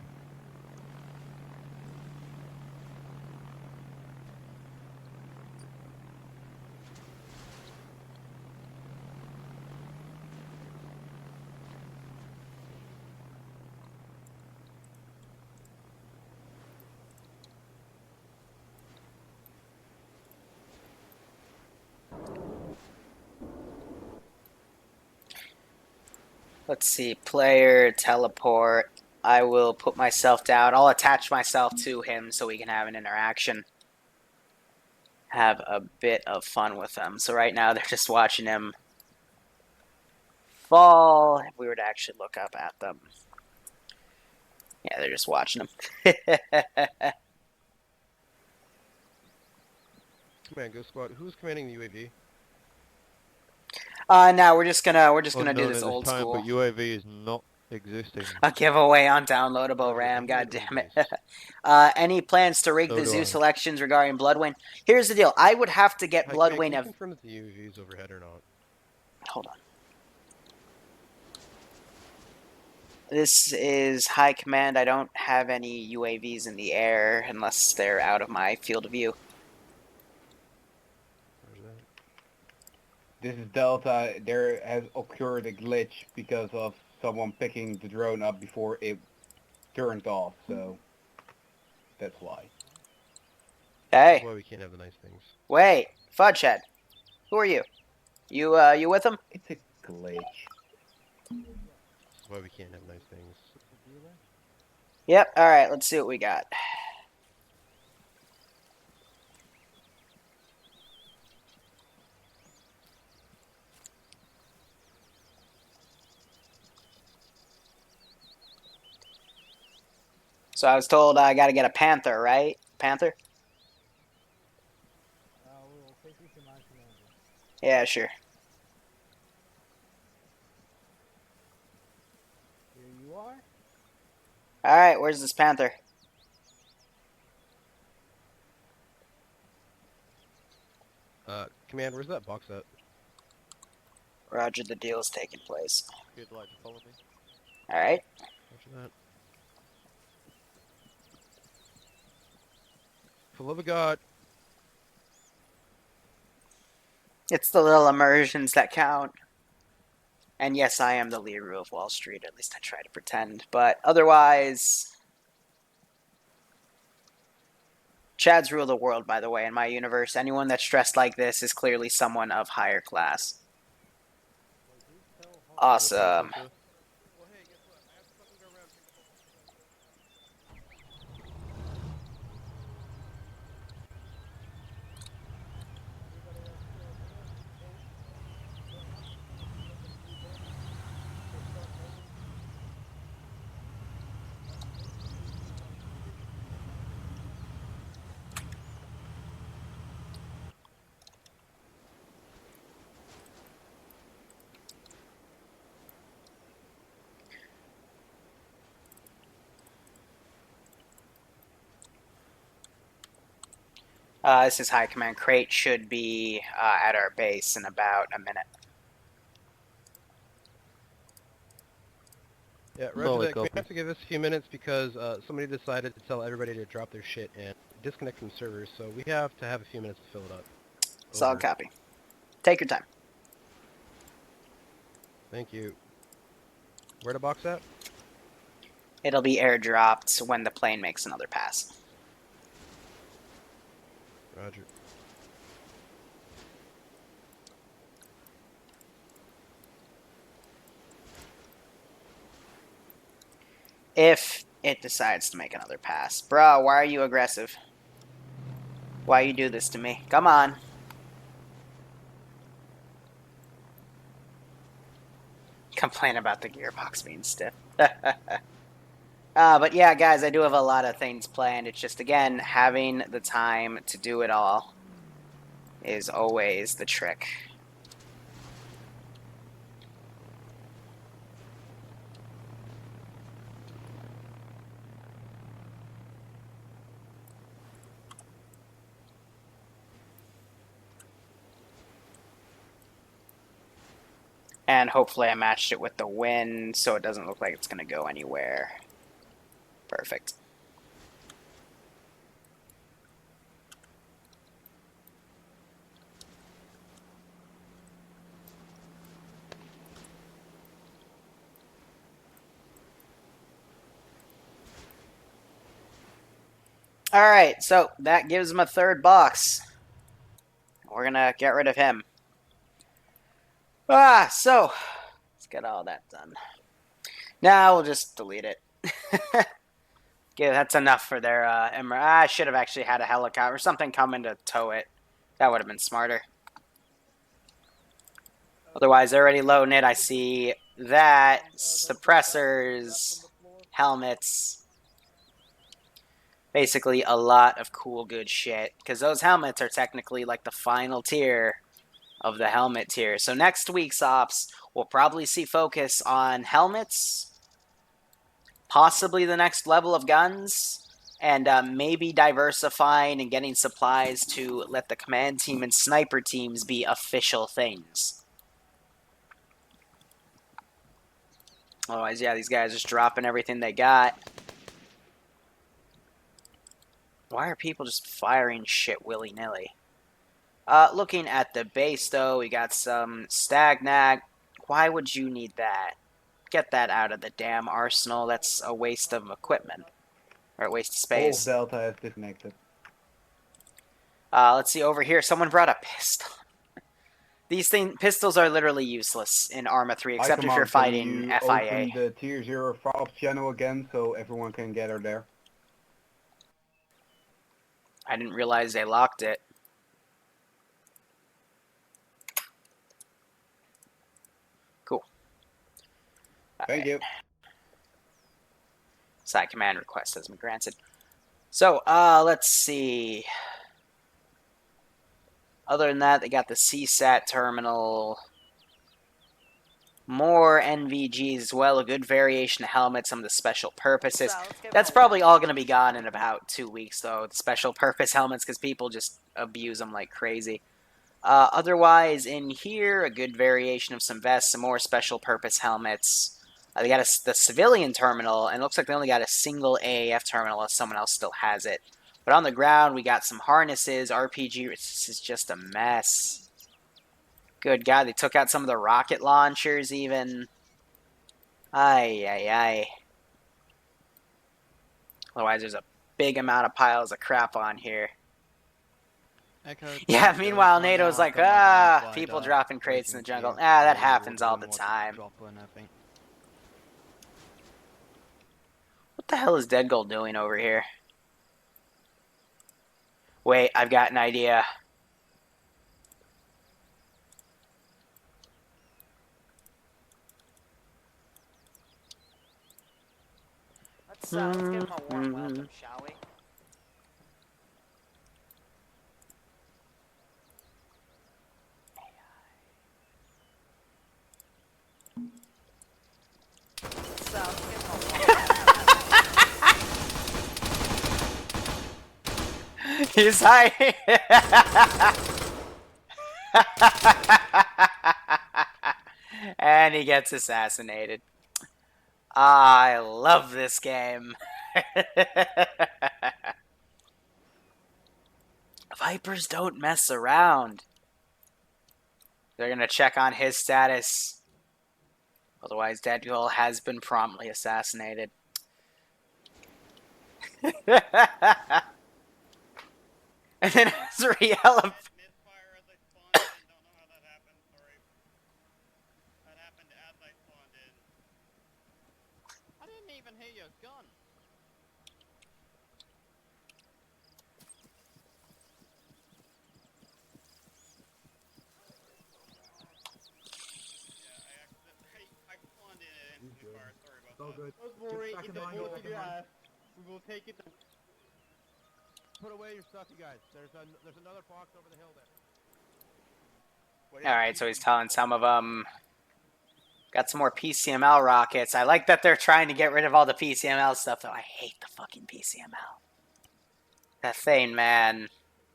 Let's see, player, teleport. I will put myself down. I'll attach myself to him so we can have an interaction. Have a bit of fun with them. So right now they're just watching him fall. If we were to actually look up at them. Yeah, they're just watching them. Command, Ghost Squad. Who's commanding the UAV? No, we're just gonna do Unknown this at old this time, school. but UAV is not existing. A giveaway on downloadable Roger, RAM. I'm God doing damn it. overbase. Any plans to rig So the do Zeus I. elections regarding Bloodwing? Here's the deal. I would have to get Hi, Command, Bloodwing can you of. confirm that the UAV is overhead or not? Hold on. This is high command. I don't have any UAVs in the air unless they're out of my field of view. Roger that. This is Delta. There has occurred a glitch because of someone picking the drone up before it turned off, so that's why. That's Hey, why we can't have the nice things. wait, Fudgehead. Who are you? You with him? It's a glitch. That's why we can't have nice things. Yep. All right. Let's see what we got. So I was told I got to get a Panther, right? Panther? We'll take you to my commander. Yeah, sure. Here you are. All right. Where's this Panther? Command, where's that box at? Roger. The deal is taking place. If you'd like to follow me. All right. Roger that. For love of God. It's the little immersions that count. And yes, I am the Liru of Wall Street. At least I try to pretend. But otherwise... Chads rule the world, by the way, in my universe. Anyone that's dressed like this is clearly someone of higher class. Awesome. Well, hey, guess what? I have to fucking go around and take the whole... This is High Command. Crate should be at our base in about a minute. Yeah, No, Roger that. copy. We have to give us a few minutes because somebody decided to tell everybody to drop their shit and disconnect from servers, so we have to have a few minutes to fill it up. Solid copy. Take your time. Thank you. Where the box at? It'll be airdropped when the plane makes another pass. Roger. If it decides to make another pass. Bro, why are you aggressive? Why you do this to me? Come on. Complain about the gearbox being stiff. But yeah, guys, I do have a lot of things planned. It's just, again, having the time to do it all is always the trick. And hopefully I matched it with the wind so it doesn't look like it's going to go anywhere. Perfect. Alright, so that gives him a third box. We're going to get rid of him. So let's get all that done. Now we'll just delete it. Okay, that's enough for their I should have actually had a helicopter or something coming to tow it. That would have been smarter. Otherwise, they're already loading it. I see that, suppressors, helmets, basically a lot of cool good shit, because those helmets are technically like the final tier of the helmet tier. So next week's ops, we'll probably see focus on helmets, possibly the next level of guns, and maybe diversifying and getting supplies to let the command team and sniper teams be official things. Otherwise, yeah, these guys just dropping everything they got. Why are people just firing shit willy-nilly? Looking at the base, though, we got some Stagnac. Why would you need that? Get that out of the damn arsenal. That's a waste of equipment. Or a waste of All of space. Delta is disconnected. Let's see, over here, someone brought a pistol. Pistols are literally useless in Arma 3, except if you're Command, fighting can you FIA. open the tier 0 ops channel again so everyone can gather there? I didn't realize they locked it. Cool. Thank you. Side command request has been granted. So, let's see. Other than that, they got the CSAT terminal. More NVGs as well, a good variation of helmets, some of the special purposes. That's probably all going to be gone in about 2 weeks, though, the special purpose helmets, because people just abuse them like crazy. Otherwise, in here, a good variation of some vests, some more special purpose helmets. They got the civilian terminal, and it looks like they only got a single AAF terminal if someone else still has it. But on the ground, we got some harnesses, RPG. This is just a mess. Good God, they took out some of the rocket launchers, even. Ay, ay, ay. Otherwise, there's a big amount of piles of crap on here. Echo Yeah, to meanwhile, right now, NATO's like, I've got my gun people slide, dropping crates in the waiting for jungle. you. That We're happens all the doing what time. drop and everything. What the hell is Dead Gold doing over here? Wait, I've got an idea. Let's give him a warm welcome, shall we? Let's give him a warm He's hiding. And he gets assassinated. I love this game. Vipers don't mess around. They're gonna check on his status. Otherwise, Deadpool has been promptly assassinated. And then Azriel. Misfire as I spawned in. Don't know how that happened. Sorry. That happened as I spawned in. I didn't even hear your gun. I spawned in and instantly fired. Sorry about that. good. Don't worry, it's a both you have. We will take it. Put away your stuff, you guys. There's another box over the hill there. Alright, so he's telling some of them. Got some more PCML rockets. I like that they're trying to get rid of all the PCML stuff, though. I hate the fucking PCML. That thing, man.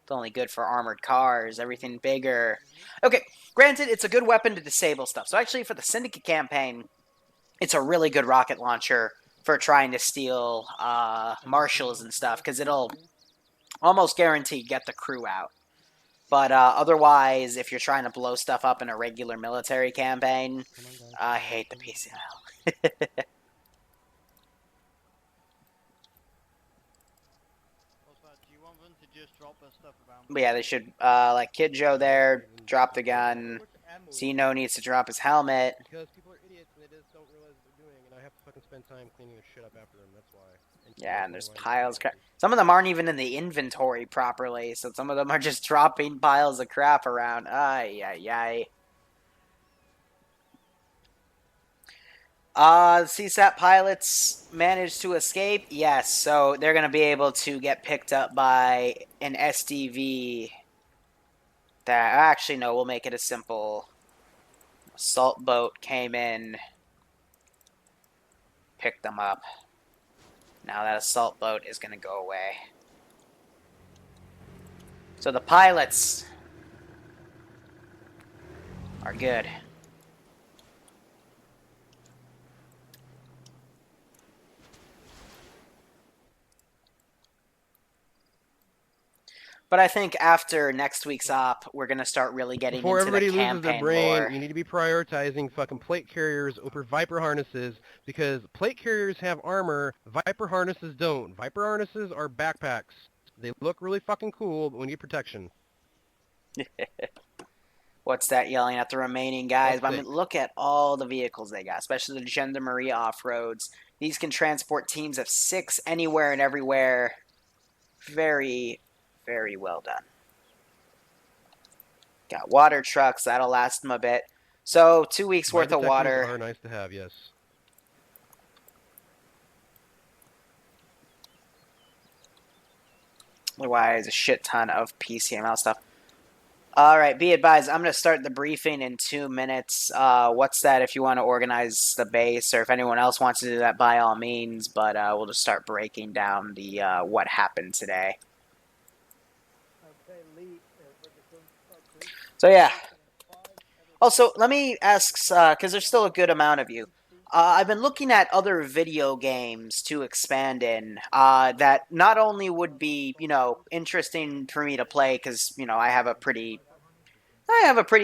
It's only good for armored cars. Everything bigger. Okay, granted, it's a good weapon to disable stuff. So actually, for the Syndicate campaign, it's a really good rocket launcher for trying to steal marshals and stuff, because it'll almost guaranteed get the crew out. But otherwise, if you're trying to blow stuff up in a regular military campaign, I hate the PCML. Do you want them to just drop their stuff around? But yeah, they should, like Kid Joe there, drop the gun. Zeno needs to drop his helmet. Because people are idiots and they just don't realize what they're doing, and I have to fucking spend time cleaning this shit up after them, that's why. Yeah, and there's piles of crap. Some of them aren't even in the inventory properly, so some of them are just dropping piles of crap around. Ay, ay, ay. CSAT pilots managed to escape. Yes, so they're going to be able to get picked up by an SDV. That actually no, we'll make it a simple. Assault boat came in, picked them up. Now that assault boat is going to go away. So the pilots are good. But I think after next week's op, we're going to start really getting Before into the everybody loses their campaign brain, lore. you need to be prioritizing fucking plate carriers over Viper harnesses, because plate carriers have armor, Viper harnesses don't. Viper harnesses are backpacks. They look really fucking cool, but we need protection. What's that yelling at the remaining guys? But I mean, F6. look at all the vehicles they got, especially the Gendarmerie off-roads. These can transport teams of 6 anywhere and everywhere. Very, very well done. Got water trucks. That'll last them a bit. So 2 weeks worth of water. Are nice to have, yes. Otherwise, a shit ton of PCML stuff. All right, be advised, I'm going to start the briefing in 2 minutes. What's that if you want to organize the base, or if anyone else wants to do that, by all means. But we'll just start breaking down the what happened today. So yeah. Also, let me ask, because there's still a good amount of you. I've been looking at other video games to expand in that not only would be, interesting for me to play, because, I have a pretty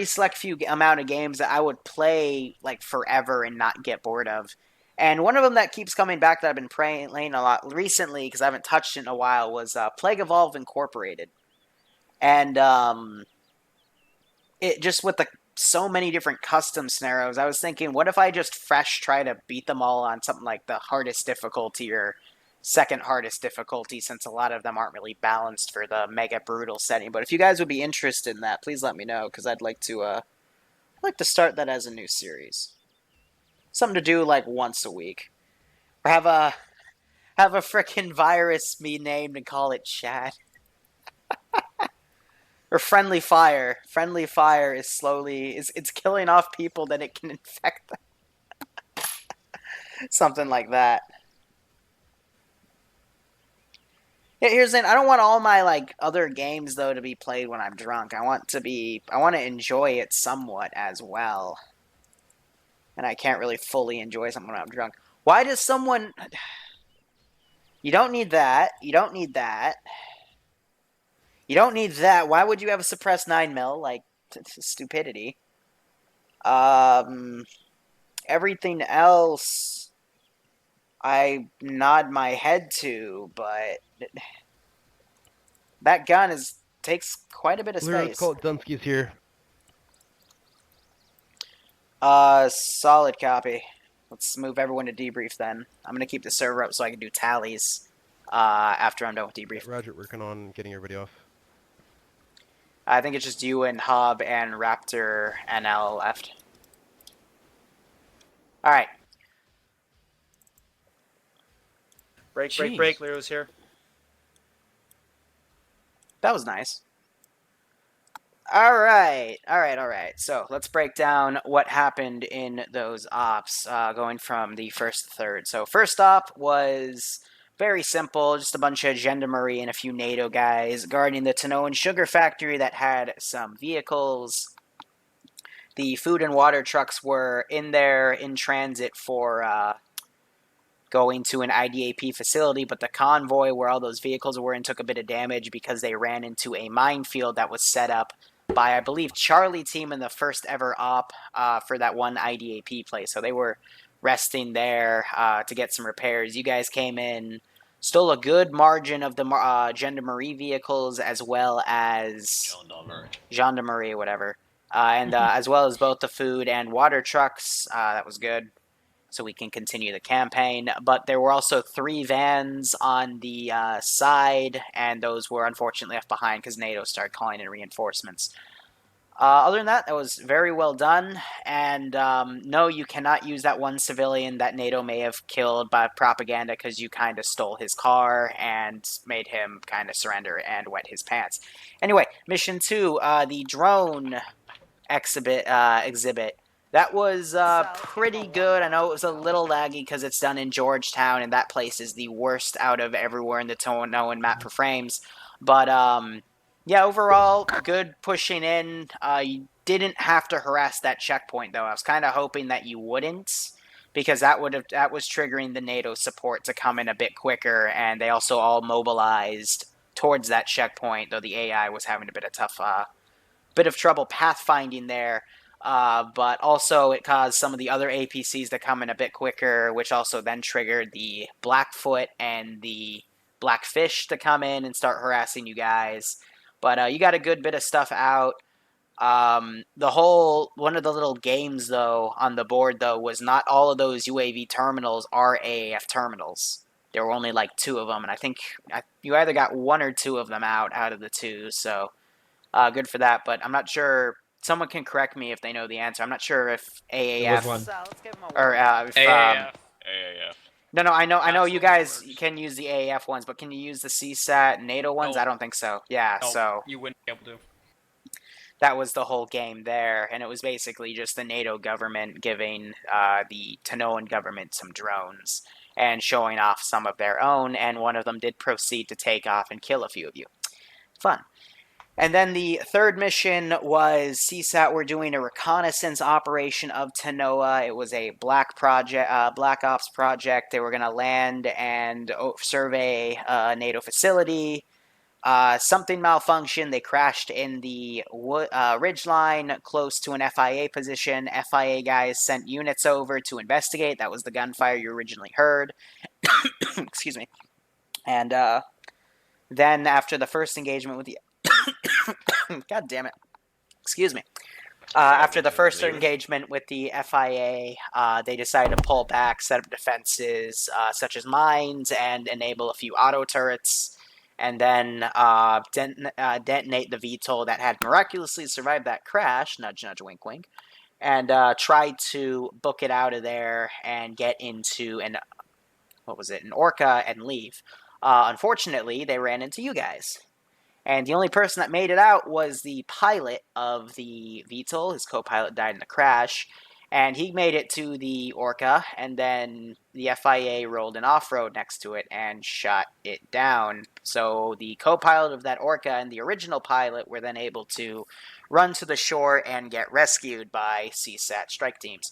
select few amount of games that I would play, like, forever and not get bored of. And one of them that keeps coming back that I've been playing a lot recently, because I haven't touched it in a while, was Plague Evolve Incorporated. And it just with so many different custom scenarios, I was thinking, what if I just fresh try to beat them all on something like the hardest difficulty or second hardest difficulty, since a lot of them aren't really balanced for the mega brutal setting. But if you guys would be interested in that, please let me know, because I'd like to start that as a new series. Something to do like once a week. Or have a frickin' virus be named and call it Chad. Or Friendly Fire. Friendly Fire is slowly it's killing off people that it can infect them. Something like that. Yeah, here's the thing. I don't want all my other games though to be played when I'm drunk. I want to enjoy it somewhat as well. And I can't really fully enjoy something when I'm drunk. Why does someone... You don't need that. You don't need that. You don't need that. Why would you have a suppressed 9mm? Like, stupidity. Everything else, I nod my head to, but that gun takes quite a bit of Liru, space. let's call it Dunsky's here. Solid copy. Let's move everyone to debrief then. I'm gonna keep the server up so I can do tallies after I'm done with debrief. Roger, working on getting everybody off. I think it's just you and Hub and Raptor NL left. Alright. Break, Liru's here. That was nice. Alright. So, let's break down what happened in those ops, going from the first to third. So, first op was very simple, just a bunch of Gendarmerie and a few NATO guys guarding the Tanoan sugar factory that had some vehicles. The food and water trucks were in there in transit for going to an IDAP facility, but the convoy where all those vehicles were in took a bit of damage because they ran into a minefield that was set up by, I believe, Charlie team in the first ever op for that one IDAP place. So they were resting there to get some repairs. You guys came in, stole a good margin of the Gendarmerie vehicles, as well as Gendarmerie, whatever, and as well as both the food and water trucks. That was good, so we can continue the campaign. But there were also 3 vans on the side, and those were unfortunately left behind because NATO started calling in reinforcements. Other than that, that was very well done. And no, you cannot use that one civilian that NATO may have killed by propaganda because you kind of stole his car and made him kind of surrender and wet his pants. Anyway, mission 2, the drone exhibit. That was pretty good. I know it was a little laggy because it's done in Georgetown, and that place is the worst out of everywhere in the Tono and map for frames. But yeah, overall, good pushing in. You didn't have to harass that checkpoint though. I was kind of hoping that you wouldn't, because that was triggering the NATO support to come in a bit quicker, and they also all mobilized towards that checkpoint. Though the AI was having a bit of trouble pathfinding there. But also it caused some of the other APCs to come in a bit quicker, which also then triggered the Blackfoot and the Blackfish to come in and start harassing you guys. But you got a good bit of stuff out. One of the little games though on the board though was not all of those UAV terminals are AAF terminals. There were only like 2 of them, and I think you either got 1 or 2 of them out of the 2. So good for that. But I'm not sure. Someone can correct me if they know the answer. I'm not sure if AAF or if AAF. No, I know Absolutely you guys works. can use the AAF ones, but can you use the CSAT NATO ones? No. I don't think so. Yeah, No, so you wouldn't be able to. that was the whole game there, and it was basically just the NATO government giving the Tanoan government some drones and showing off some of their own, and one of them did proceed to take off and kill a few of you. Fun. And then the third mission was CSAT were doing a reconnaissance operation of Tanoa. It was a Black Ops project. They were going to land and survey a NATO facility. Something malfunctioned. They crashed in the ridgeline close to an FIA position. FIA guys sent units over to investigate. That was the gunfire you originally heard. Excuse me. And then after the first engagement with the God damn it. Excuse me. After the first engagement with the FIA, they decided to pull back, set up defenses such as mines, and enable a few auto turrets, and then detonate the VTOL that had miraculously survived that crash, nudge, nudge, wink, wink, and try to book it out of there and get into an Orca and leave. Unfortunately, they ran into you guys. And the only person that made it out was the pilot of the VTOL. His co-pilot died in the crash. And he made it to the Orca, and then the FIA rolled an off-road next to it and shot it down. So the co-pilot of that Orca and the original pilot were then able to run to the shore and get rescued by CSAT strike teams.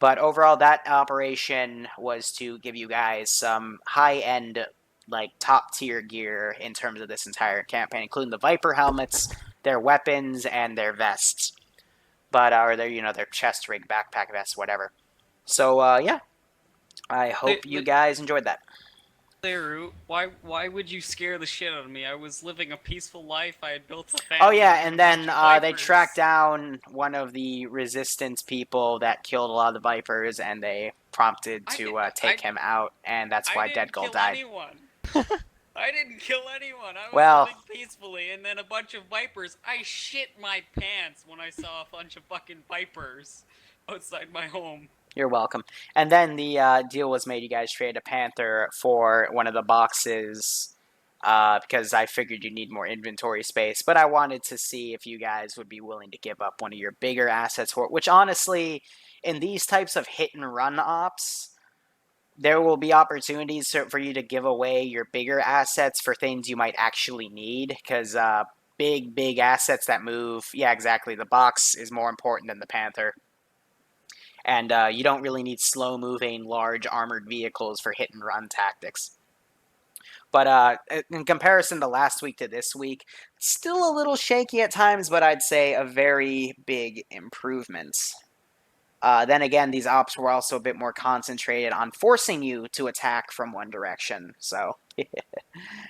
But overall, that operation was to give you guys some high-end, like top tier gear in terms of this entire campaign, including the Viper helmets, their weapons, and their vests, or their chest rig, backpack vests, whatever. So yeah, I hope you guys enjoyed that. Liru, why would you scare the shit out of me? I was living a peaceful life. I had built a family. Oh yeah, and then they Vipers. tracked down one of the resistance people that killed a lot of the Vipers, and they prompted to take him out, and that's why Dead Gold died. I didn't kill anyone. I was living peacefully, and then a bunch of Vipers. I shit my pants when I saw a bunch of fucking Vipers outside my home. You're welcome. And then the deal was made. You guys trade a Panther for one of the boxes because I figured you need more inventory space. But I wanted to see if you guys would be willing to give up one of your bigger assets for it, which honestly, in these types of hit-and-run ops, there will be opportunities for you to give away your bigger assets for things you might actually need, because big assets that move, yeah, exactly, the box is more important than the Panther. And you don't really need slow-moving, large armored vehicles for hit-and-run tactics. But in comparison to last week to this week, still a little shaky at times, but I'd say a very big improvement. Then again, these ops were also a bit more concentrated on forcing you to attack from one direction. So,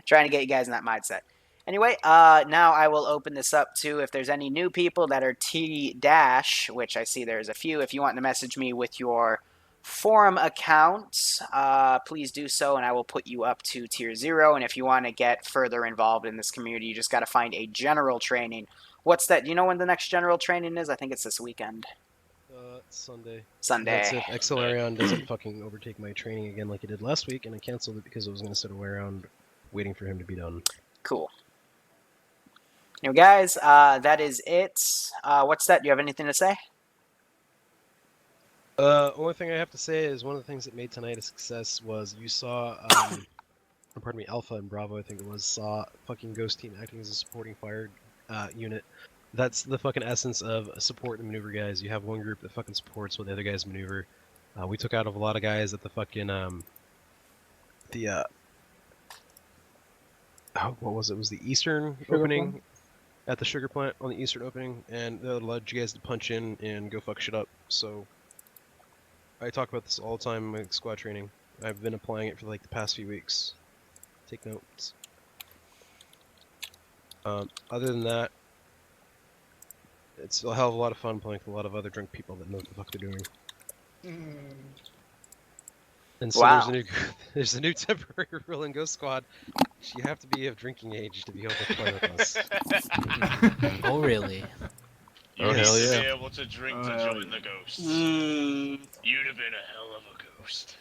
trying to get you guys in that mindset. Anyway, now I will open this up to if there's any new people that are T-, which I see there's a few. If you want to message me with your forum account, please do so, and I will put you up to Tier 0. And if you want to get further involved in this community, you just got to find a general training What's that? Do you know when the next general training is? I think it's this weekend. Sunday. Sunday. That's if Accelerion doesn't fucking overtake my training again like he did last week, and I canceled it because I was going to sit away around waiting for him to be done. Cool. Anyway, guys, that is it. What's that? Do you have anything to say? Only thing I have to say is one of the things that made tonight a success was you saw, pardon me, Alpha and Bravo, I think it was, saw fucking Ghost Team acting as a supporting fire unit. That's the fucking essence of support and maneuver guys. You have one group that fucking supports while the other guys maneuver. We took out a lot of guys at the fucking, what was it? It was the eastern opening plant? at the sugar plant on the eastern opening, and that allowed you guys to punch in and go fuck shit up. So I talk about this all the time in my squad training. I've been applying it for like the past few weeks. Take notes. Other than that, it's a hell of a lot of fun playing with a lot of other drunk people that know what the fuck they're doing. And so Wow. there's a new temporary rule in Ghost Squad. You have to be of drinking age to be able to play with us. Oh, really? You Oh, need hell to yeah. be able to drink to join the ghosts. You'd have been a hell of a ghost.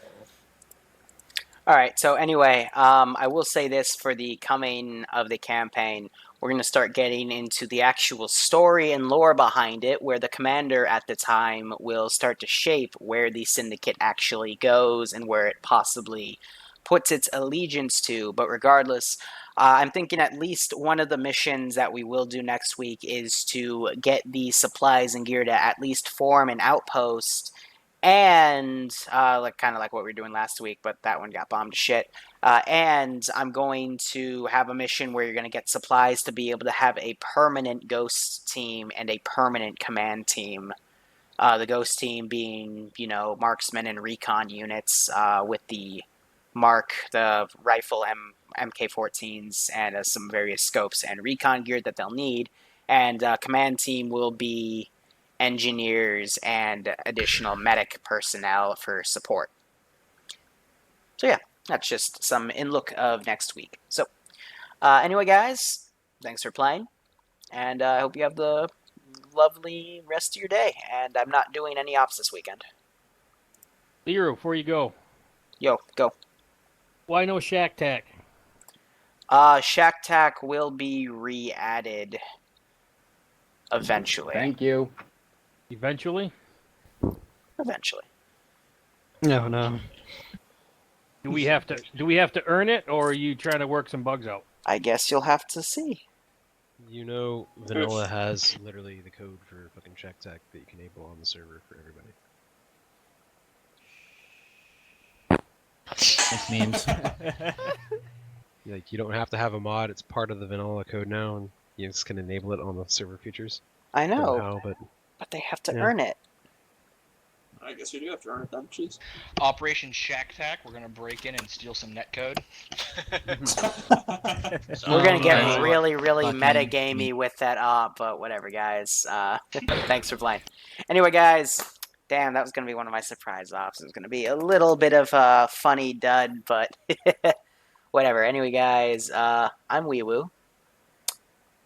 All right. So anyway, I will say this for the coming of the campaign. We're going to start getting into the actual story and lore behind it, where the commander at the time will start to shape where the Syndicate actually goes and where it possibly puts its allegiance to. But regardless, I'm thinking at least one of the missions that we will do next week is to get the supplies and gear to at least form an outpost, and like kind of like what we were doing last week, but that one got bombed to shit. And I'm going to have a mission where you're going to get supplies to be able to have a permanent ghost team and a permanent command team. The ghost team being, you know, marksman and recon units with the the rifle MK14s, and some various scopes and recon gear that they'll need. And command team will be engineers and additional medic personnel for support. So yeah, that's just some in look of next week. So anyway, guys, thanks for playing, and I hope you have the lovely rest of your day. And I'm not doing any ops this weekend. Liru, before you go. Yo, go. Why no Shack Tack? Shack Tack will be re-added eventually. Thank you. Eventually? Eventually. No. Do we have to earn it, or are you trying to work some bugs out? I guess you'll have to see. You know, Vanilla has literally the code for fucking Shack Tack that you can enable on the server for everybody. Nice memes. Like, you don't have to have a mod, it's part of the vanilla code now, and you just can enable it on the server features. I know, Don't know how, but they have to earn it. I guess you do have to earn it then, jeez. Operation Shack Tack, we're gonna break in and steal some netcode. We're gonna get really metagamey with that but whatever, guys. Thanks for playing. Anyway, guys, damn, that was gonna be one of my surprise ops. It was gonna be a little bit of a funny dud, but whatever. Anyway, guys, I'm Weewoo.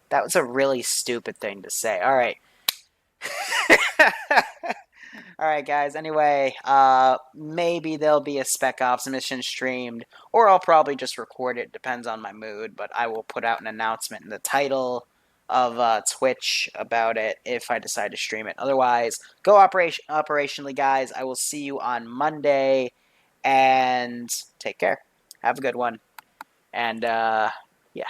That was a really stupid thing to say. All right. All right, guys. Anyway, maybe there'll be a Spec Ops mission streamed, or I'll probably just record it. Depends on my mood, but I will put out an announcement in the title of Twitch about it if I decide to stream it. Otherwise, go operationally, guys. I will see you on Monday, and take care. Have a good one. And, yeah.